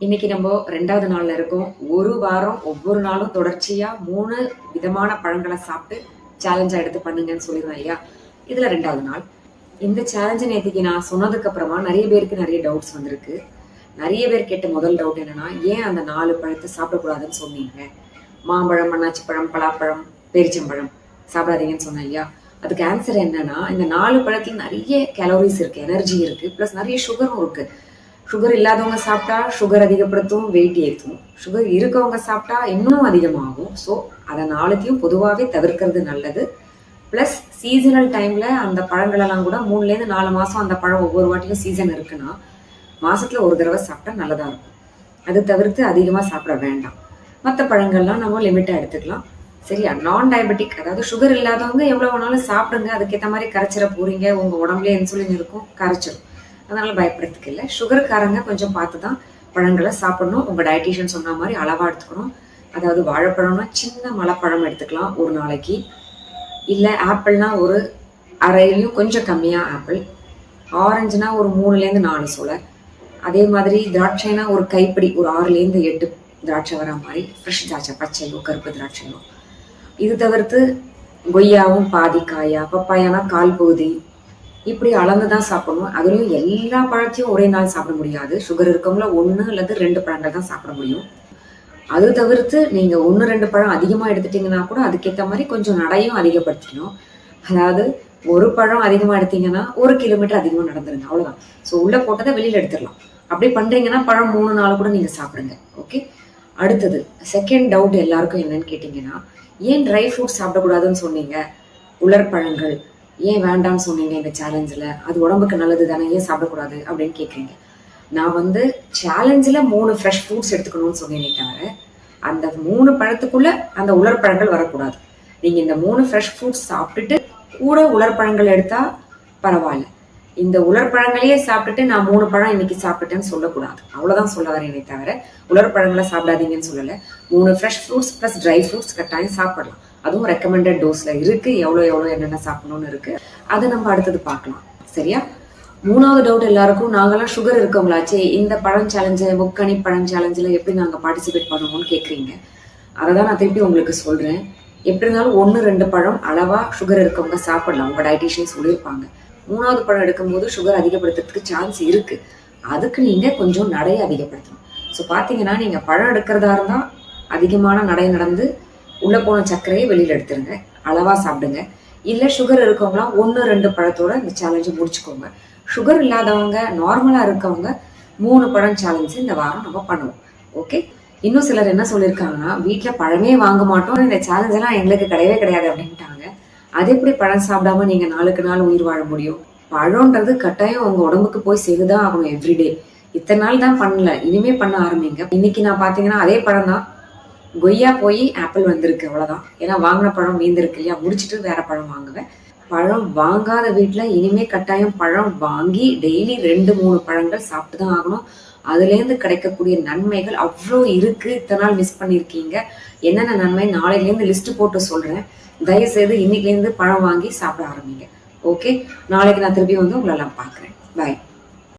இன்னைக்கு நம்ம 2வது நாள்ல இருக்கோம். ஒரு வாரம் ஒவ்வொரு நாளும் தொடர்ச்சியா 3 விதமான பழங்கள சாப்பிட்டு சேலஞ்சா எடுத்து பண்ணுங்கன்னு சொல்லிருந்தேன் இல்லையா? இதுல 2வது நாள். இந்த சேலஞ்ச நேத்தைக்கு நான் சொன்னதுக்கு அப்புறமா நெறைய பேருக்கு நெறைய டவுட்ஸ் வந்திருக்கு. நெறைய பேர் கேட்ட முதல் டவுட் என்னன்னா, ஏன் அந்த 4 பழத்த சாப்பிடக்கூடாதுன்னு சொன்னீங்க? மாம்பழம், அன்னாச்சி பழம், பலாப்பழம், பேரிச்சம்பழம் சாப்பிடாதீங்கன்னு சொன்னேன் இல்லையா? அதுக்கு ஆன்சர் என்னன்னா, இந்த 4 பழத்துல நெறைய கேலோரிஸ் இருக்கு, எனர்ஜி இருக்கு, பிளஸ் நெறைய சுகரும் இருக்கு. சுகர் இல்லாதவங்க சாப்பிட்டா சுகர் அதிகப்படுத்தும், வெயிட் ஏற்றும். சுகர் இருக்கவங்க சாப்பிட்டா இன்னும் அதிகமாகும். ஸோ அதை நாளைத்தையும் பொதுவாகவே தவிர்க்கிறது நல்லது. ப்ளஸ் சீசனல் டைமில் அந்த பழங்களெல்லாம் கூட 3லேருந்து 4 மாதம் அந்த பழம் ஒவ்வொரு வாட்டியும் சீசன் இருக்குன்னா மாதத்தில் ஒரு தடவை சாப்பிட்டா நல்லதாக இருக்கும். அது தவிர்த்து அதிகமாக சாப்பிட வேண்டாம். மற்ற பழங்கள்லாம் நம்ம லிமிட்டாக எடுத்துக்கலாம். சரியா? நான் டயபெட்டிக், அதாவது சுகர் இல்லாதவங்க எவ்வளோ வேணாலும் சாப்பிடுங்க. அதுக்கேற்ற மாதிரி கரைச்சிட போறீங்க. உங்கள் உடம்புலேயே இன்சுலின் இருக்கும், கரைச்சிடும். அதனால பயப்படுறதுக்கு இல்லை. சுகருக்காரங்க கொஞ்சம் பார்த்து தான் பழங்களை சாப்பிடணும். உங்கள் டயட்டீஷியன் சொன்ன மாதிரி அளவாக எடுத்துக்கணும். அதாவது வாழைப்பழம்னா சின்ன மலைப்பழம் எடுத்துக்கலாம் ஒரு நாளைக்கு. இல்லை ஆப்பிள்னா ஒரு அரையிலையும் கொஞ்சம் கம்மியாக ஆப்பிள். ஆரஞ்சுனா ஒரு 3லேருந்து 4 சுளை. அதே மாதிரி திராட்சைனா ஒரு கைப்பிடி, ஒரு 6லேருந்து 8 திராட்சை வர மாதிரி ஃப்ரெஷ் திராட்சை, பச்சையோ கருப்பு திராட்சையோ. இது தவிர்த்து கொய்யாவும் பாதி காயா, பப்பாயானா கால் பகுதி, இப்படி அளந்து தான் சாப்பிடணும். அதுலேயும் எல்லா பழத்தையும் ஒரே நாள் சாப்பிட முடியாது. சுகர் இருக்கவங்கள 1 அல்லது 2 பழங்கள் தான் சாப்பிட முடியும். அது தவிர்த்து நீங்கள் 1, 2 பழம் அதிகமாக எடுத்துட்டீங்கன்னா கூட அதுக்கேற்ற மாதிரி கொஞ்சம் நடையும் அதிகப்படுத்திக்கணும். அதாவது ஒரு பழம் அதிகமாக எடுத்தீங்கன்னா 1 கிலோமீட்டர் அதிகமாக நடந்துருங்க, அவ்வளோதான். ஸோ உள்ளே போட்டதை வெளியில் எடுத்துடலாம். அப்படி பண்ணுறீங்கன்னா பழம் 3 நாள் கூட நீங்கள் சாப்பிடுங்க. ஓகே. அடுத்தது செகண்ட் டவுட் எல்லாருக்கும் என்னன்னு கேட்டிங்கன்னா, ஏன் ட்ரை ஃப்ரூட்ஸ் சாப்பிடக்கூடாதுன்னு சொன்னீங்க? உலர்பழங்கள் ஏன் வேண்டாம்னு சொன்னீங்க இந்த சேலஞ்சில்? அது உடம்புக்கு நல்லது தானே, ஏன் சாப்பிடக்கூடாது அப்படின்னு கேட்குறீங்க. நான் சேலஞ்சில் 3 ஃப்ரெஷ் ஃப்ரூட்ஸ் எடுத்துக்கணும்னு சொன்னேனே தவிர அந்த 3 பழத்துக்குள்ள அந்த உலர்பழங்கள் வரக்கூடாது. நீங்கள் இந்த 3 ஃப்ரெஷ் ஃப்ரூட்ஸ் சாப்பிட்டுட்டு கூட உலர்பழங்கள் எடுத்தால் பரவாயில்ல. இந்த உலர்பழங்களையே சாப்பிட்டுட்டு நான் 3 பழம் இன்னைக்கு சாப்பிட்டுட்டேன்னு சொல்லக்கூடாது. அவ்வளோதான் சொல்ல வரேனே தவிர உலர்பழங்களை சாப்பிடாதீங்கன்னு சொல்லலை. 3 fresh fruits plus dry fruits கட்டாயம் சாப்பிடலாம். அதுவும் ரெக்கமெண்டட் டோஸ்ல இருக்கு. எவ்வளோ என்னென்ன சாப்பிடணும்னு இருக்கு. அதை நம்ம அடுத்தது பார்க்கலாம். சரியா? 3வது டவுட் எல்லாருக்கும், நாங்கெல்லாம் சுகர் இருக்கவங்களாச்சே, இந்த பழம் சேலஞ்சு, முக்கணி பழம் சேலஞ்சில் எப்படி நாங்கள் பார்ட்டிசிபேட் பண்ணுவோம்னு கேட்குறீங்க. அதை தான் நான் திருப்பி உங்களுக்கு சொல்கிறேன். எப்படி இருந்தாலும் 1, 2 பழம் அளவாக சுகர் இருக்கவங்க சாப்பிடலாம். உங்கள் டயட்டீஷியன் சொல்லியிருப்பாங்க. 3வது பழம் எடுக்கும்போது சுகர் அதிகப்படுத்துறதுக்கு சான்ஸ் இருக்குது. அதுக்கு நீங்கள் கொஞ்சம் நடையை அதிகப்படுத்தணும். ஸோ பார்த்தீங்கன்னா நீங்கள் பழம் எடுக்கிறதா இருந்தால் அதிகமான நடை நடந்து உள்ளே போன சர்க்கரையை வெளியில் எடுத்துருங்க, அளவாக சாப்பிடுங்க. இல்லை சுகர் இருக்கவங்களாம் 1, 2 பழத்தோட இந்த சேலஞ்சை முடிச்சுக்கோங்க. சுகர் இல்லாதவங்க, நார்மலாக இருக்கவங்க 3 பழம் சேலஞ்சு இந்த வாரம் நம்ம பண்ணுவோம். ஓகே. இன்னும் சிலர் என்ன சொல்லியிருக்காங்கன்னா, வீட்டில் பழமே வாங்க மாட்டோம், இந்த சேலஞ்செல்லாம் எங்களுக்கு கிடையவே கிடையாது அப்படின்ட்டாங்க. அது எப்படி பழம் சாப்பிடாம நீங்கள் நாளுக்கு நாள் உயிர் வாழ முடியும்? பழம்ன்றது கட்டாயம் உங்கள் உடம்புக்கு போய் செய்துதான் ஆகணும் எவ்ரிடே. இத்தனை நாள் தான் பண்ணல, இனிமே பண்ண ஆரம்பிங்க. இன்னைக்கு நான் பார்த்தீங்கன்னா அதே பழம் தான், கொய்யா போய் ஆப்பிள் வந்திருக்கு, அவ்வளோதான். ஏன்னா வாங்கின பழம் மீந்திருக்கு இல்லையா, முடிச்சுட்டு வேற பழம் வாங்குவேன். பழம் வாங்காத வீட்டில் இனிமே கட்டாயம் பழம் வாங்கி டெய்லி 2, 3 பழங்கள் சாப்பிட்டு தான் ஆகணும். அதுலேருந்து கிடைக்கக்கூடிய நன்மைகள் அவ்வளோ இருக்கு. இத்தனை நாள் மிஸ் பண்ணியிருக்கீங்க. என்னென்ன நன்மை நாளையிலேருந்து லிஸ்ட் போட்டு சொல்கிறேன். தயவுசெய்து இன்னைக்குலேருந்து பழம் வாங்கி சாப்பிட ஆரம்பிங்க. ஓகே. நாளைக்கு நான் திருப்பி உங்களெல்லாம் பார்க்குறேன். பாய்.